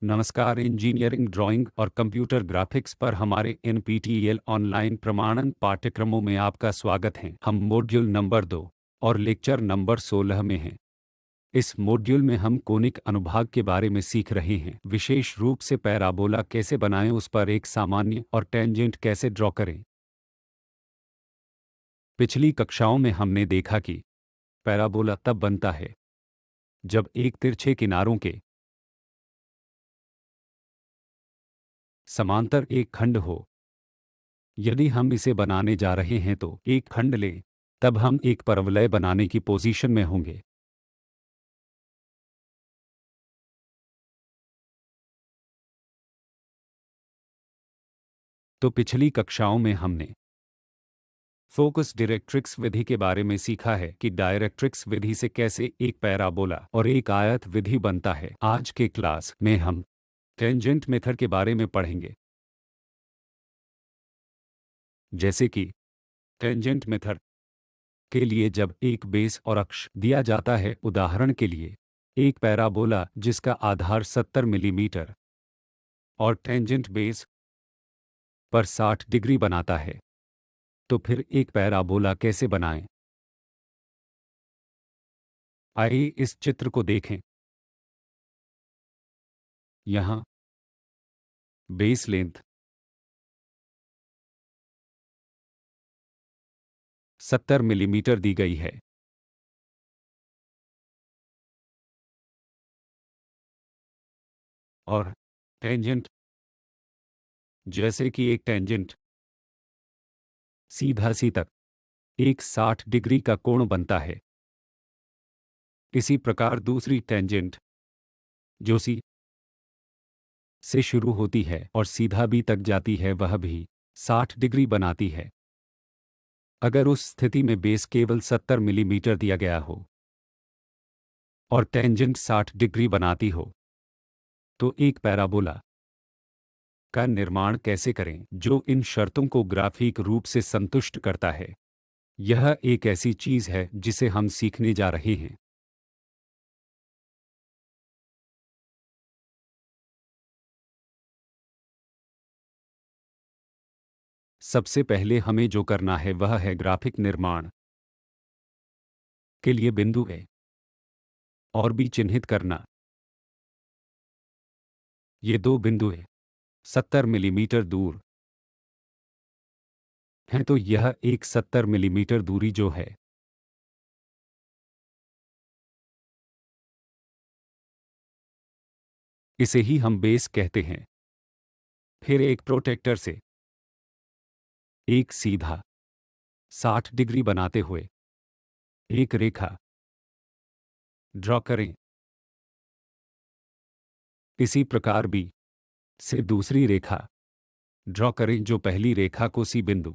नमस्कार। Engineering drawing और computer graphics पर हमारे एनपीटीईएल ऑनलाइन प्रमाणन पाठ्यक्रमों में आपका स्वागत है। हम मॉड्यूल नंबर 2 और लेक्चर नंबर 16 में हैं। इस मॉड्यूल में हम कोनिक अनुभाग के बारे में सीख रहे हैं, विशेष रूप से पैराबोला कैसे बनाएं, उस पर एक सामान्य और टेंजेंट कैसे ड्रॉ करें। पिछली कक्षाओं में हमने देखा कि पैराबोला तब बनता है जब एक तिरछे किनारों के समांतर एक खंड हो। यदि हम इसे बनाने जा रहे हैं तो एक खंड लें, तब हम एक परवलय बनाने की पोजीशन में होंगे। तो पिछली कक्षाओं में हमने फोकस डायरेक्ट्रिक्स विधि के बारे में सीखा है कि डायरेक्ट्रिक्स विधि से कैसे एक पैराबोला और एक आयत विधि बनता है। आज के क्लास में हम टेंजेंट मेथड के बारे में पढ़ेंगे। जैसे कि टेंजेंट मेथड के लिए जब एक बेस और अक्ष दिया जाता है, उदाहरण के लिए एक पैराबोला जिसका आधार 70 मिलीमीटर और टेंजेंट बेस पर 60 डिग्री बनाता है, तो फिर एक पैराबोला कैसे बनाएं? आइए इस चित्र को देखें। यहाँ बेस लेंथ 70 मिलीमीटर दी गई है और टेंजेंट, जैसे कि एक टेंजेंट सीधा सी तक एक 60 डिग्री का कोण बनता है, इसी प्रकार दूसरी टेंजेंट जो सी से शुरू होती है और सीधा बी तक जाती है, वह भी 60 डिग्री बनाती है। अगर उस स्थिति में बेस केवल 70 मिलीमीटर दिया गया हो और टेंजेंट 60 डिग्री बनाती हो, तो एक पैराबोला का निर्माण कैसे करें जो इन शर्तों को ग्राफिक रूप से संतुष्ट करता है? यह एक ऐसी चीज है जिसे हम सीखने जा रहे हैं। सबसे पहले हमें जो करना है वह है ग्राफिक निर्माण के लिए बिंदु ए और बी चिन्हित करना। ये दो बिंदु ए 70 मिलीमीटर दूर हैं, तो यह एक 70 मिलीमीटर दूरी जो है इसे ही हम बेस कहते हैं। फिर एक प्रोटेक्टर से एक सीधा 60 डिग्री बनाते हुए एक रेखा ड्रॉ करें। इसी प्रकार बी से दूसरी रेखा ड्रॉ करें जो पहली रेखा को सी बिंदु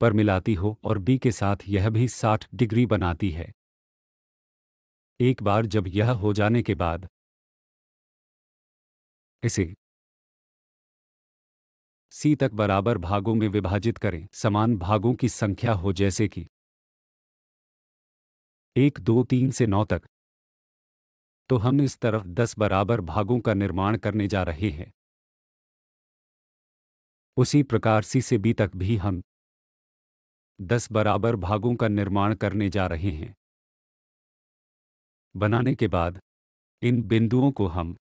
पर मिलाती हो और बी के साथ यह भी 60 डिग्री बनाती है। एक बार जब यह हो जाने के बाद इसे सी तक बराबर भागों में विभाजित करें, समान भागों की संख्या हो, जैसे कि 1 2 3 से 9 तक। तो हम इस तरफ 10 बराबर भागों का निर्माण करने जा रहे हैं। उसी प्रकार सी से बी तक भी हम 10 बराबर भागों का निर्माण करने जा रहे हैं। बनाने के बाद इन बिंदुओं को हम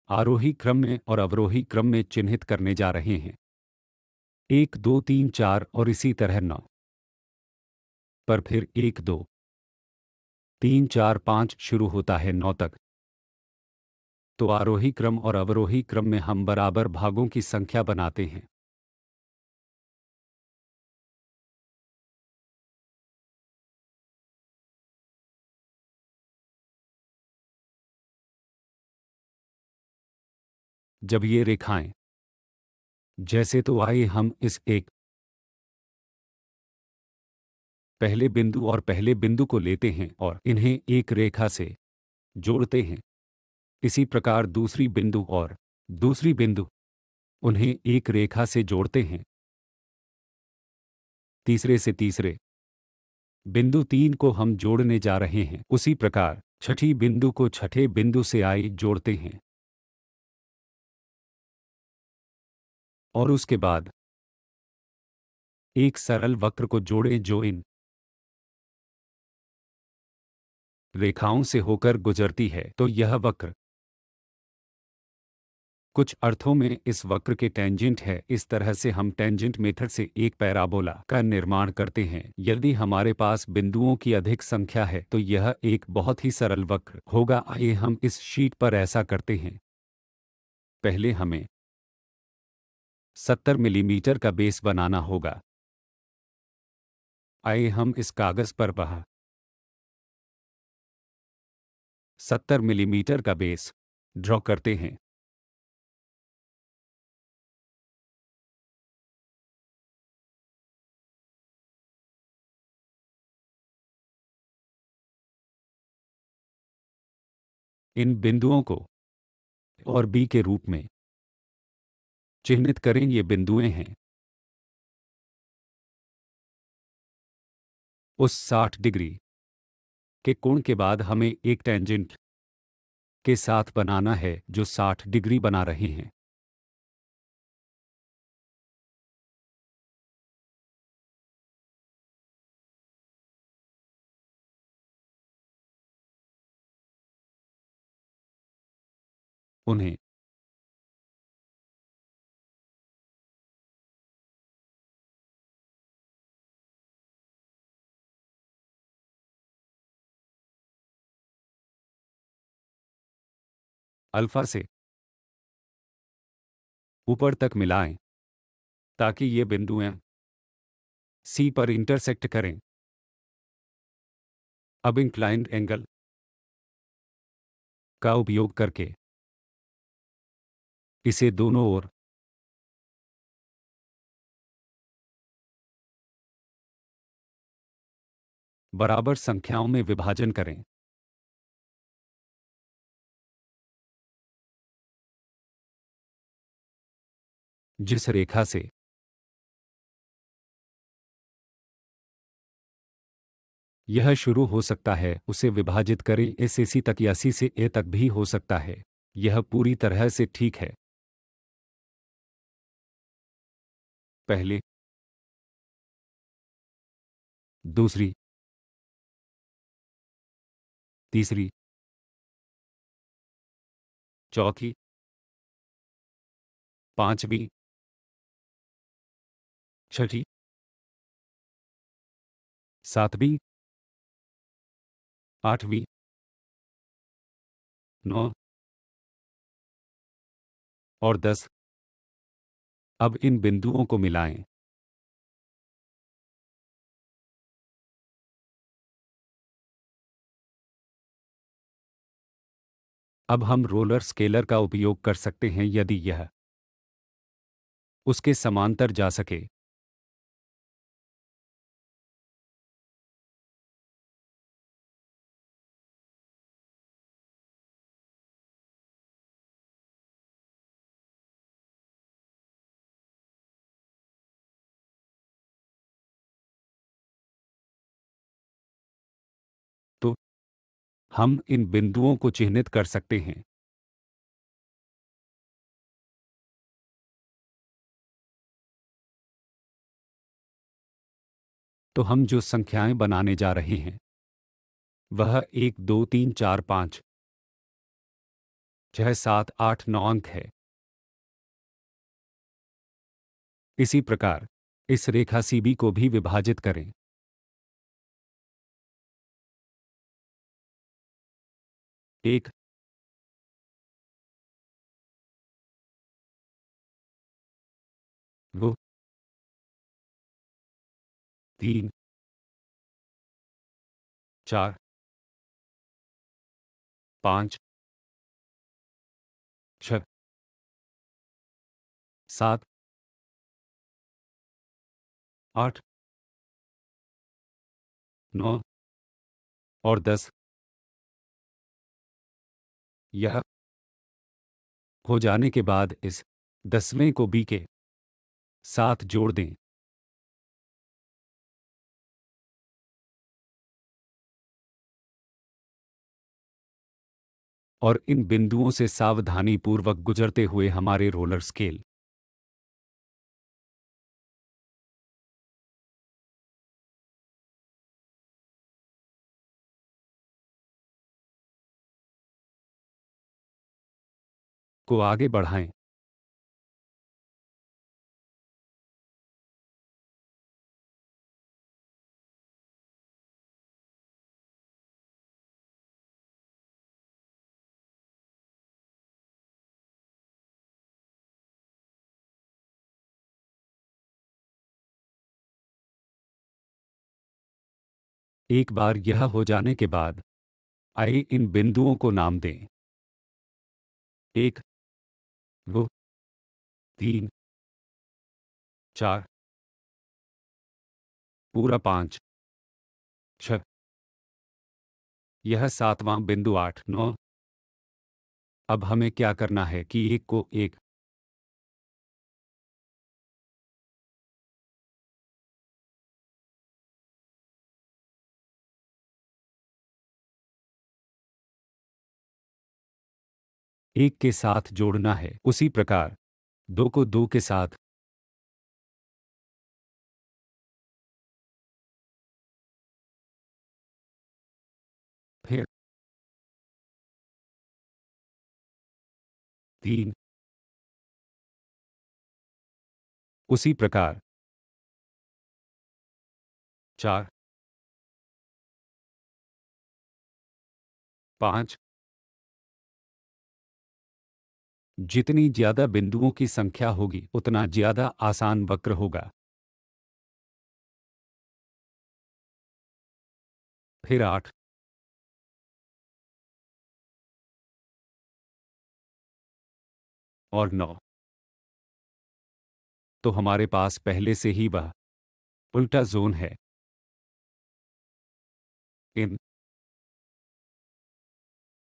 आरोही क्रम में और अवरोही क्रम में चिन्हित करने जा रहे हैं। 1 2 3 4 और इसी तरह 9 पर फिर 1 2 3 4 5 शुरू होता है 9 तक। तो आरोही क्रम और अवरोही क्रम में हम बराबर भागों की संख्या बनाते हैं। जब ये रेखाएं जैसे, तो आइए हम इस एक पहले बिंदु और पहले बिंदु को लेते हैं और इन्हें एक रेखा से जोड़ते हैं। इसी प्रकार दूसरी बिंदु और दूसरी बिंदु, उन्हें एक रेखा से जोड़ते हैं। तीसरे से तीसरे बिंदु 3 को हम जोड़ने जा रहे हैं। उसी प्रकार छठी बिंदु को छठे बिंदु से आई जोड़ते हैं और उसके बाद एक सरल वक्र को जोड़ें जो इन रेखाओं से होकर गुजरती है। तो यह वक्र कुछ अर्थों में इस वक्र के टेंजेंट है। इस तरह से हम टेंजेंट मेथड से एक पैराबोला का निर्माण करते हैं। यदि हमारे पास बिंदुओं की अधिक संख्या है तो यह एक बहुत ही सरल वक्र होगा। आइए हम इस शीट पर ऐसा करते हैं। पहले हमें 70 मिलीमीटर का बेस बनाना होगा। आइए हम इस कागज पर वह 70 मिलीमीटर का बेस ड्रॉ करते हैं। इन बिंदुओं को और बी के रूप में चिह्नित करें। ये बिंदुएं हैं। उस 60 डिग्री के कोण के बाद हमें एक टेंजेंट के साथ बनाना है जो 60 डिग्री बना रहे हैं। उन्हें अल्फा से ऊपर तक मिलाएं ताकि ये बिंदुएं सी पर इंटरसेक्ट करें। अब इंक्लाइंड एंगल का उपयोग करके इसे दोनों ओर बराबर संख्याओं में विभाजन करें। जिस रेखा से यह शुरू हो सकता है उसे विभाजित करें। इस सी तक या सी से ए तक भी हो सकता है। यह पूरी तरह से ठीक है। पहले, दूसरी, तीसरी, चौथी, पांचवी, छठी, सातवीं, आठवीं, नौ और 10। अब इन बिंदुओं को मिलाएं। अब हम रोलर स्केलर का उपयोग कर सकते हैं यदि यह उसके समांतर जा सके। तो हम इन बिंदुओं को चिह्नित कर सकते हैं। तो हम जो संख्याएं बनाने जा रहे हैं वह 1 2 3 4 5 6 7 8 9 अंक है। इसी प्रकार इस रेखा सीबी को भी विभाजित करें। एक, दो, तीन, चार, पाँच, छः, सात, आठ, नौ और 10। यह हो जाने के बाद इस 10वें को बी के साथ जोड़ दें। और इन बिंदुओं से सावधानीपूर्वक गुजरते हुए हमारे रोलर स्केल को आगे बढ़ाएं। एक बार यह हो जाने के बाद आइए इन बिंदुओं को नाम दें। एक, दो, तीन, चार, पूरा पाँच, छः, यह सातवां बिंदु, आठ, नौ। अब हमें क्या करना है कि एक को एक के साथ जोड़ना है। उसी प्रकार दो को दो के साथ, फिर तीन, उसी प्रकार चार, पाँच। जितनी ज्यादा बिंदुओं की संख्या होगी उतना ज्यादा आसान वक्र होगा। फिर आठ और नौ। तो हमारे पास पहले से ही वह उल्टा जोन है। इन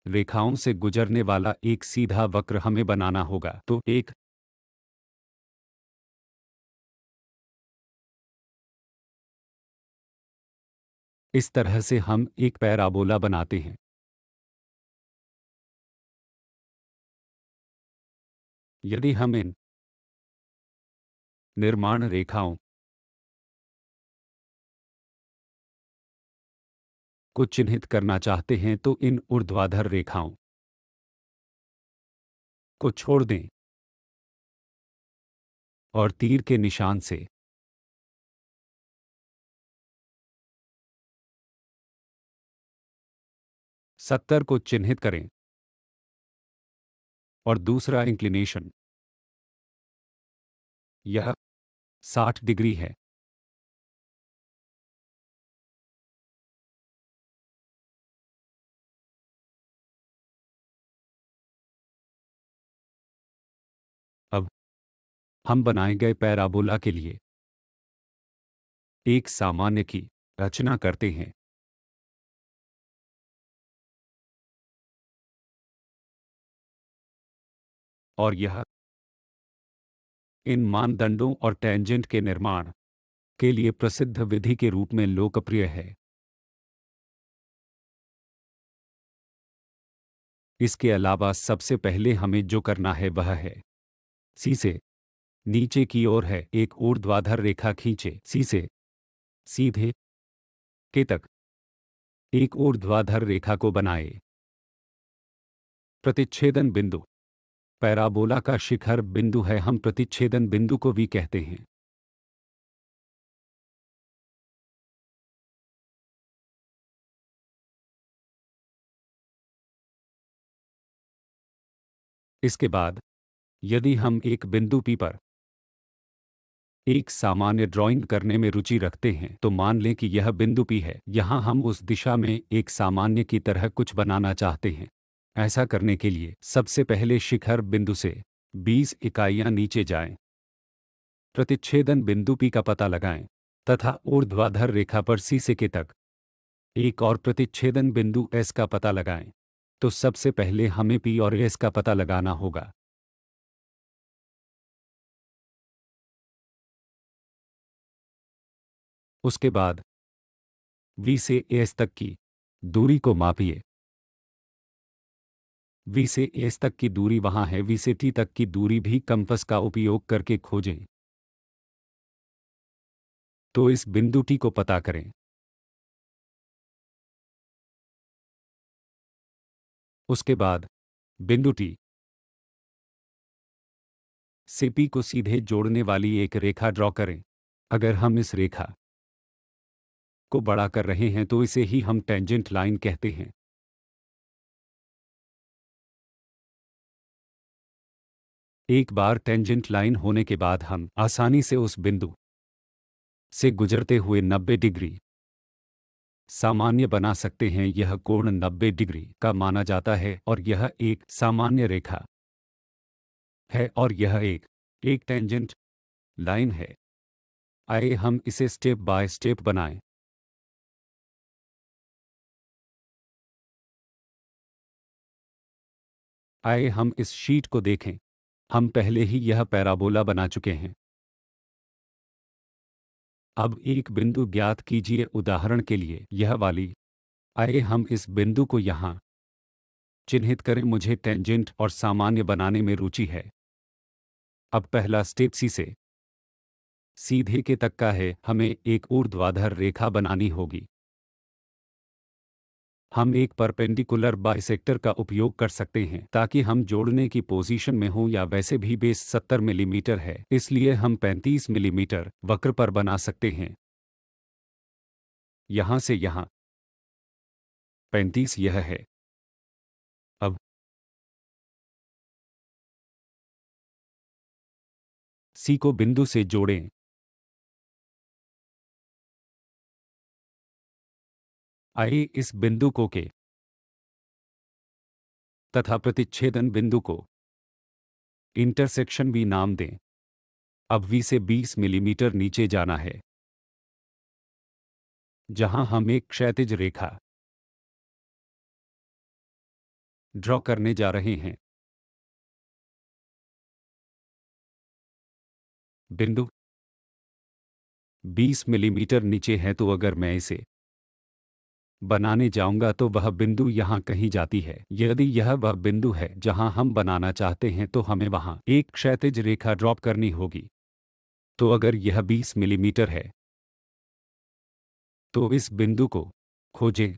रेखाओं से गुजरने वाला एक सीधा वक्र हमें बनाना होगा। तो एक, इस तरह से हम एक पैराबोला बनाते हैं। यदि हम इन निर्माण रेखाओं को चिन्हित करना चाहते हैं तो इन ऊर्ध्वाधर रेखाओं को छोड़ दें और तीर के निशान से 70 को चिन्हित करें और दूसरा इंक्लिनेशन यह 60 डिग्री है। अब हम बनाए गए पैराबोला के लिए एक सामान्य की रचना करते हैं। और यह इन मानदंडों और टेंजेंट के निर्माण के लिए प्रसिद्ध विधि के रूप में लोकप्रिय है। इसके अलावा सबसे पहले हमें जो करना है वह है सी से नीचे की ओर है एक ऊर्ध्वाधर रेखा खींचे। सी से सीधे के तक एक ऊर्ध्वाधर रेखा को बनाए। प्रतिच्छेदन बिंदु पैराबोला का शिखर बिंदु है, हम प्रतिच्छेदन बिंदु को भी कहते हैं। इसके बाद यदि हम एक बिंदु पी पर एक सामान्य ड्राइंग करने में रुचि रखते हैं तो मान लें कि यह बिंदु पी है। यहाँ हम उस दिशा में एक सामान्य की तरह कुछ बनाना चाहते हैं। ऐसा करने के लिए सबसे पहले शिखर बिंदु से 20 इकाइयाँ नीचे जाएं। प्रतिच्छेदन बिंदु पी का पता लगाएं तथा ऊर्ध्वाधर रेखा पर सी से के तक एक और प्रतिच्छेदन बिंदु एस का पता लगाएं। तो सबसे पहले हमें पी और एस का पता लगाना होगा। उसके बाद वी से एस तक की दूरी को मापिए। वी से एस तक की दूरी वहां है, वी से टी तक की दूरी भी कंपास का उपयोग करके खोजें। तो इस बिंदु टी को पता करें। उसके बाद बिंदु टी से पी को सीधे जोड़ने वाली एक रेखा ड्रॉ करें। अगर हम इस रेखा को बड़ा कर रहे हैं तो इसे ही हम टेंजेंट लाइन कहते हैं। एक बार टेंजेंट लाइन होने के बाद हम आसानी से उस बिंदु से गुजरते हुए 90 डिग्री सामान्य बना सकते हैं। यह कोण 90 डिग्री का माना जाता है और यह एक सामान्य रेखा है और यह एक टेंजेंट लाइन है। आइए हम इसे स्टेप बाय स्टेप बनाएं। आइए हम इस शीट को देखें। हम पहले ही यह पैराबोला बना चुके हैं। अब एक बिंदु ज्ञात कीजिए, उदाहरण के लिए यह वाली। आइए हम इस बिंदु को यहाँ चिन्हित करें। मुझे टेंजेंट और सामान्य बनाने में रुचि है। अब पहला स्टेप सी से सीधे के तक का है। हमें एक ऊर्ध्वाधर रेखा बनानी होगी। हम एक परपेंडिकुलर बाइसेक्टर का उपयोग कर सकते हैं ताकि हम जोड़ने की पोजीशन में हों, या वैसे भी बेस 70 मिलीमीटर है, इसलिए हम 35 मिलीमीटर वक्र पर बना सकते हैं। यहाँ से यहाँ 35 यह है। अब सी को बिंदु से जोड़ें। आइए इस बिंदु को के तथा प्रतिच्छेदन बिंदु को इंटरसेक्शन भी नाम दें। अब वी से 20 मिलीमीटर नीचे जाना है, जहां हम एक क्षैतिज रेखा ड्रॉ करने जा रहे हैं। बिंदु 20 मिलीमीटर नीचे है, तो अगर मैं इसे बनाने जाऊंगा तो वह बिंदु यहाँ कहीं जाती है। यदि यह वह बिंदु है जहां हम बनाना चाहते हैं तो हमें वहां एक क्षैतिज रेखा ड्रॉप करनी होगी। तो अगर यह 20 मिलीमीटर है तो इस बिंदु को खोजें।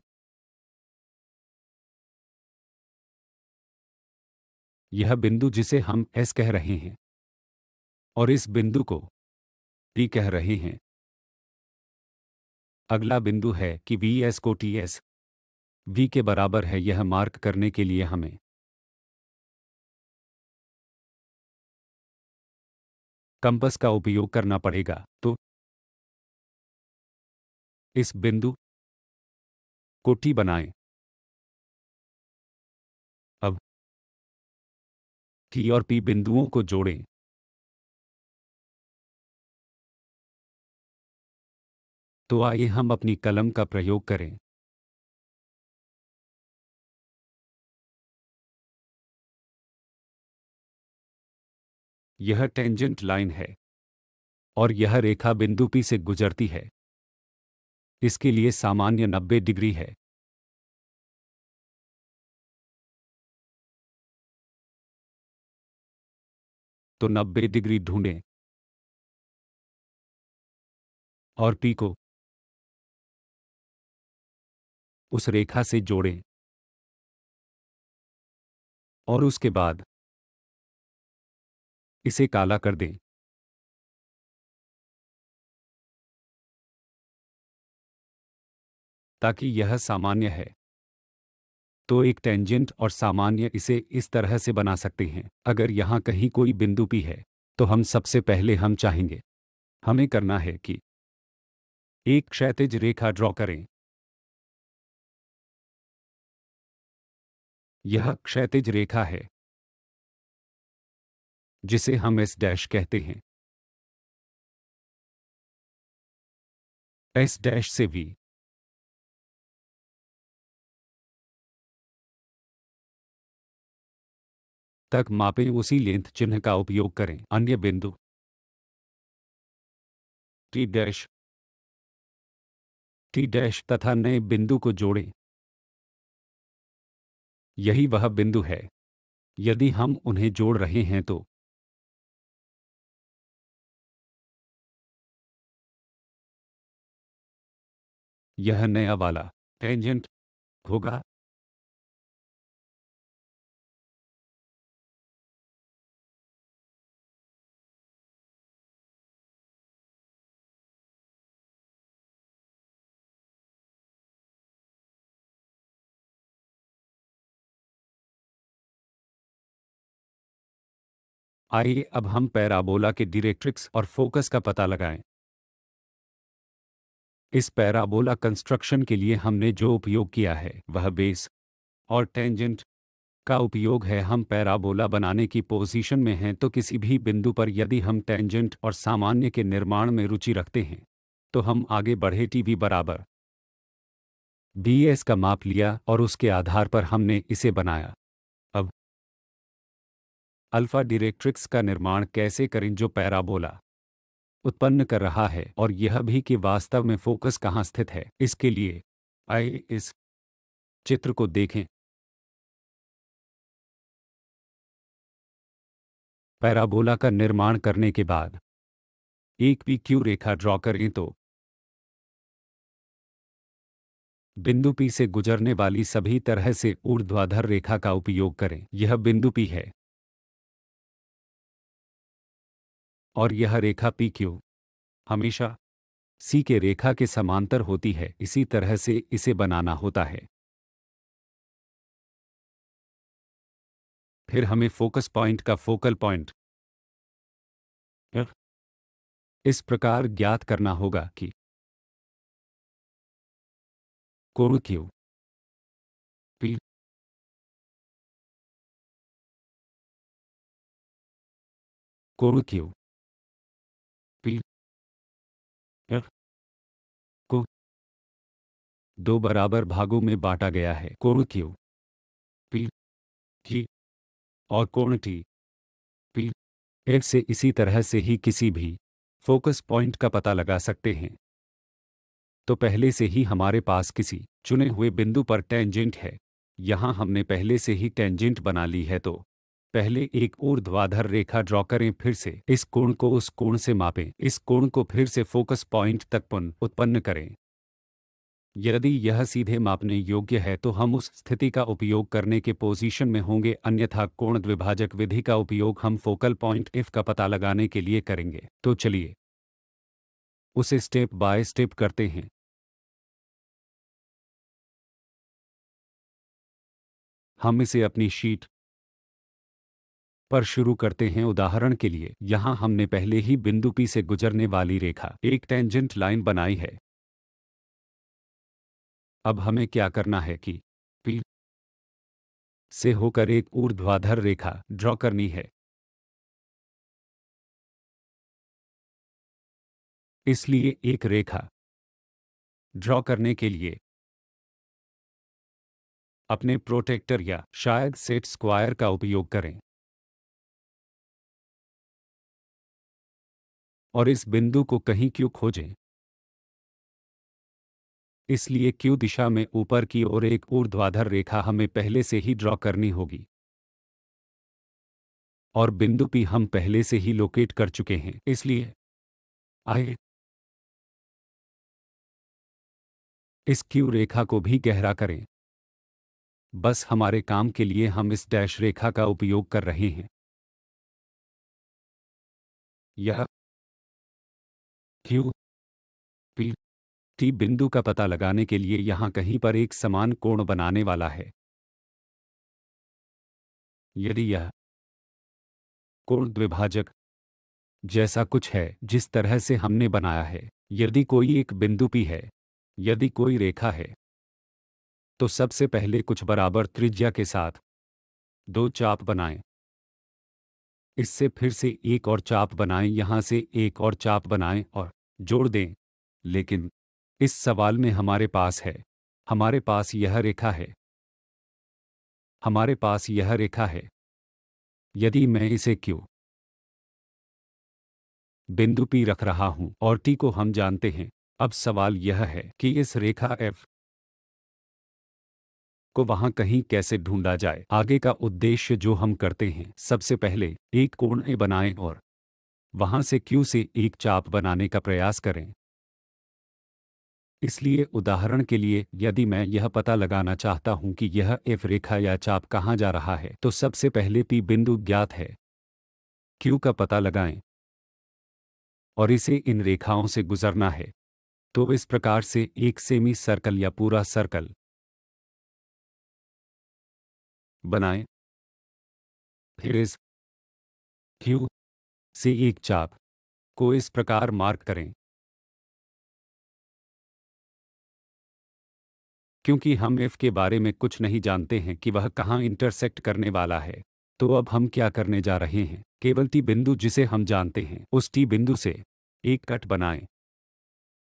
यह बिंदु जिसे हम एस कह रहे हैं और इस बिंदु को टी कह रहे हैं। अगला बिंदु है कि वी एस को टी एस वी के बराबर है। यह मार्क करने के लिए हमें कंपास का उपयोग करना पड़ेगा। तो इस बिंदु को टी बनाएं। अब टी और पी बिंदुओं को जोड़ें। तो आइए हम अपनी कलम का प्रयोग करें। यह टेंजेंट लाइन है और यह रेखा बिंदु पी से गुजरती है। इसके लिए सामान्य 90 डिग्री है। तो 90 डिग्री ढूंढें और पी को उस रेखा से जोड़ें और उसके बाद इसे काला कर दें। ताकि यह सामान्य है। तो एक टेंजेंट और सामान्य इसे इस तरह से बना सकते हैं। अगर यहाँ कहीं कोई बिंदु पी है तो हम सबसे पहले हम चाहेंगे हमें करना है कि एक क्षैतिज रेखा ड्रॉ करें। यह क्षैतिज रेखा है जिसे हम एस डैश कहते हैं। एस डैश से वी तक मापें। उसी लेंथ चिन्ह का उपयोग करें। अन्य बिंदु टी डैश टी डैश तथा नए बिंदु को जोड़ें। यही वह बिंदु है यदि हम उन्हें जोड़ रहे हैं तो यह नया वाला टेंजेंट होगा। आइए अब हम पैराबोला के डायरेक्ट्रिक्स और फोकस का पता लगाएं। इस पैराबोला कंस्ट्रक्शन के लिए हमने जो उपयोग किया है वह बेस और टेंजेंट का उपयोग है। हम पैराबोला बनाने की पोजीशन में हैं तो किसी भी बिंदु पर यदि हम टेंजेंट और सामान्य के निर्माण में रुचि रखते हैं तो हम आगे बढ़े। टीवी बराबर bs का माप लिया और उसके आधार पर हमने इसे बनाया। अब अल्फा डायरेक्ट्रिक्स का निर्माण कैसे करें जो पैराबोला उत्पन्न कर रहा है और यह भी कि वास्तव में फोकस कहाँ स्थित है। इसके लिए आइए इस चित्र को देखें। पैराबोला का निर्माण करने के बाद एक पी क्यू रेखा ड्रॉ करें तो बिंदु पी से गुजरने वाली सभी तरह से ऊर्ध्वाधर रेखा का उपयोग करें। यह बिंदु पी है और यह रेखा पी क्यू हमेशा सी के रेखा के समांतर होती है। इसी तरह से इसे बनाना होता है। फिर हमें फोकस पॉइंट का फोकल पॉइंट इस प्रकार ज्ञात करना होगा कि कोण क्यू पी कोण क्यू पी एफ को दो बराबर भागों में बांटा गया है। कोण क्यू पी जी और कोण टी पी एफ से इसी तरह से ही किसी भी फोकस पॉइंट का पता लगा सकते हैं। तो पहले से ही हमारे पास किसी चुने हुए बिंदु पर टेंजेंट है। यहाँ हमने पहले से ही टेंजेंट बना ली है तो पहले एक ऊर्ध्वाधर रेखा ड्रॉ करें। फिर से इस कोण को उस कोण से मापें। इस कोण को फिर से फोकस पॉइंट तक पुनः उत्पन्न करें। यदि यह सीधे मापने योग्य है तो हम उस स्थिति का उपयोग करने के पोजीशन में होंगे, अन्यथा कोण द्विभाजक विधि का उपयोग हम फोकल पॉइंट एफ का पता लगाने के लिए करेंगे। तो चलिए उसे स्टेप बाय स्टेप करते हैं। हम इसे अपनी शीट पर शुरू करते हैं। उदाहरण के लिए यहाँ हमने पहले ही बिंदु पी से गुजरने वाली रेखा एक टेंजेंट लाइन बनाई है। अब हमें क्या करना है कि पी से होकर एक ऊर्ध्वाधर रेखा ड्रॉ करनी है। इसलिए एक रेखा ड्रॉ करने के लिए अपने प्रोटेक्टर या शायद सेट स्क्वायर का उपयोग करें और इस बिंदु को कहीं क्यू खोजें। इसलिए क्यू दिशा में ऊपर की ओर एक ऊर्ध्वाधर रेखा हमें पहले से ही ड्रॉ करनी होगी और बिंदु पी हम पहले से ही लोकेट कर चुके हैं। इसलिए आइए इस क्यू रेखा को भी गहरा करें। बस हमारे काम के लिए हम इस डैश रेखा का उपयोग कर रहे हैं। यह क्यू पी टी बिंदु का पता लगाने के लिए यहाँ कहीं पर एक समान कोण बनाने वाला है। यदि यह कोण द्विभाजक जैसा कुछ है जिस तरह से हमने बनाया है, यदि कोई एक बिंदु पी है, यदि कोई रेखा है, तो सबसे पहले कुछ बराबर त्रिज्या के साथ दो चाप बनाएं। इससे फिर से एक और चाप बनाएं, यहाँ से एक और चाप बनाएं और जोड़ दें। लेकिन इस सवाल में हमारे पास है, हमारे पास यह रेखा है, हमारे पास यह रेखा है। यदि मैं इसे क्यू बिंदु पी रख रहा हूं और टी को हम जानते हैं, अब सवाल यह है कि इस रेखा एफ को वहां कहीं कैसे ढूंढा जाए। आगे का उद्देश्य जो हम करते हैं, सबसे पहले एक कोण ए बनाएं और वहां से क्यू से एक चाप बनाने का प्रयास करें। इसलिए उदाहरण के लिए यदि मैं यह पता लगाना चाहता हूं कि यह एफ रेखा या चाप कहां जा रहा है, तो सबसे पहले पी बिंदु ज्ञात है, क्यू का पता लगाएं और इसे इन रेखाओं से गुजरना है। तो इस प्रकार से एक सेमी सर्कल या पूरा सर्कल बनाएं। फिर इस क्यू से एक चाप को इस प्रकार मार्क करें। क्योंकि हम एफ के बारे में कुछ नहीं जानते हैं कि वह कहाँ इंटरसेक्ट करने वाला है, तो अब हम क्या करने जा रहे हैं, केवल टी बिंदु जिसे हम जानते हैं उस टी बिंदु से एक कट बनाएं।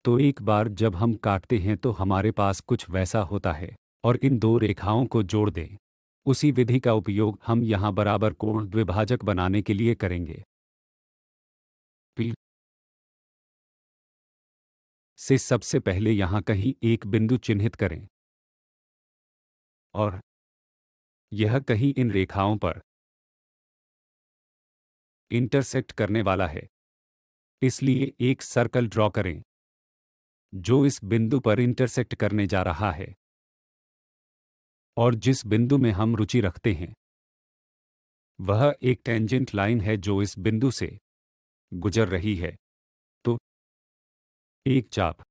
तो एक बार जब हम काटते हैं तो हमारे पास कुछ वैसा होता है और इन दो रेखाओं को जोड़ दें। उसी विधि का उपयोग हम यहाँ बराबर कोण द्विभाजक बनाने के लिए करेंगे। पी से सबसे पहले यहाँ कहीं एक बिंदु चिन्हित करें और यह कहीं इन रेखाओं पर इंटरसेक्ट करने वाला है। इसलिए एक सर्कल ड्रॉ करें जो इस बिंदु पर इंटरसेक्ट करने जा रहा है और जिस बिंदु में हम रुचि रखते हैं वह एक टेंजेंट लाइन है जो इस बिंदु से गुजर रही है। तो एक चाप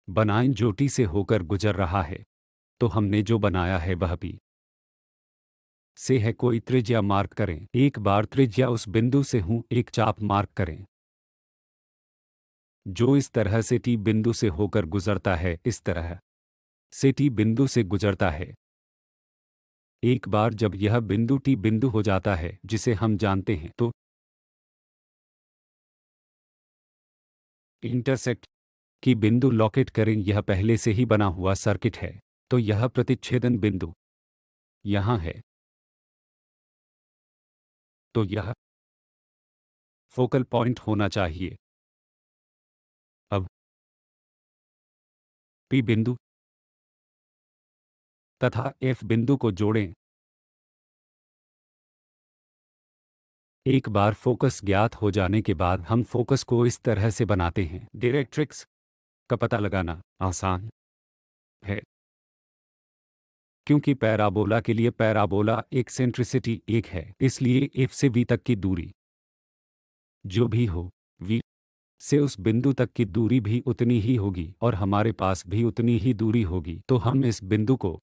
बनाएं जो टी से होकर गुजर रहा है। तो हमने जो बनाया है वह पी से है। कोई त्रिज्या मार्क करें। एक बार त्रिज्या उस बिंदु से हूं एक चाप मार्क करें जो इस तरह से टी बिंदु से होकर गुजरता है, इस तरह से टी बिंदु से गुजरता है। एक बार जब यह बिंदु टी बिंदु हो जाता है जिसे हम जानते हैं, तो इंटरसेक्ट की बिंदु लॉकेट करें। यह पहले से ही बना हुआ सर्किट है, तो यह प्रतिच्छेदन बिंदु यहाँ है। तो यह फोकल पॉइंट होना चाहिए। अब पी बिंदु तथा एफ बिंदु को जोड़ें। एक बार फोकस ज्ञात हो जाने के बाद हम फोकस को इस तरह से बनाते हैं। डायरेक्ट्रिक्स का पता लगाना आसान है क्योंकि पैराबोला के लिए पैराबोला एक्सेंट्रिसिटी 1 है, इसलिए एफ से वी तक की दूरी जो भी हो, वी से उस बिंदु तक की दूरी भी उतनी ही होगी और हमारे पास भी उतनी ही दूरी होगी। तो हम इस बिंदु को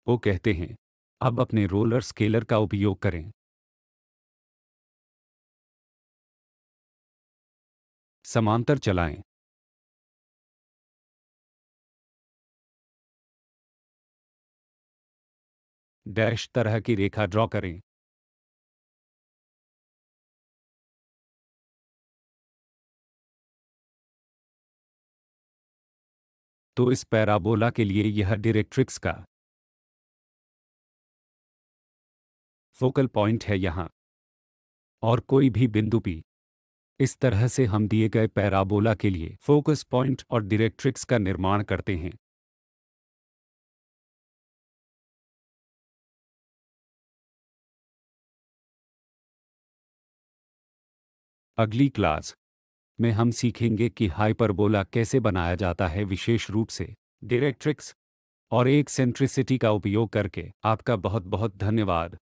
ओ कहते हैं। अब अपने रोलर स्केलर का उपयोग करें। समांतर चलाएं। डैश तरह की रेखा ड्रॉ करें। तो इस पैराबोला के लिए यह डायरेक्ट्रिक्स का फोकल पॉइंट है यहाँ और कोई भी बिंदु पी। इस तरह से हम दिए गए पैराबोला के लिए फोकस पॉइंट और डायरेक्ट्रिक्स का निर्माण करते हैं। अगली क्लास में हम सीखेंगे कि हाइपरबोला कैसे बनाया जाता है, विशेष रूप से डायरेक्ट्रिक्स और एक्सेंट्रिसिटी का उपयोग करके। आपका बहुत बहुत धन्यवाद।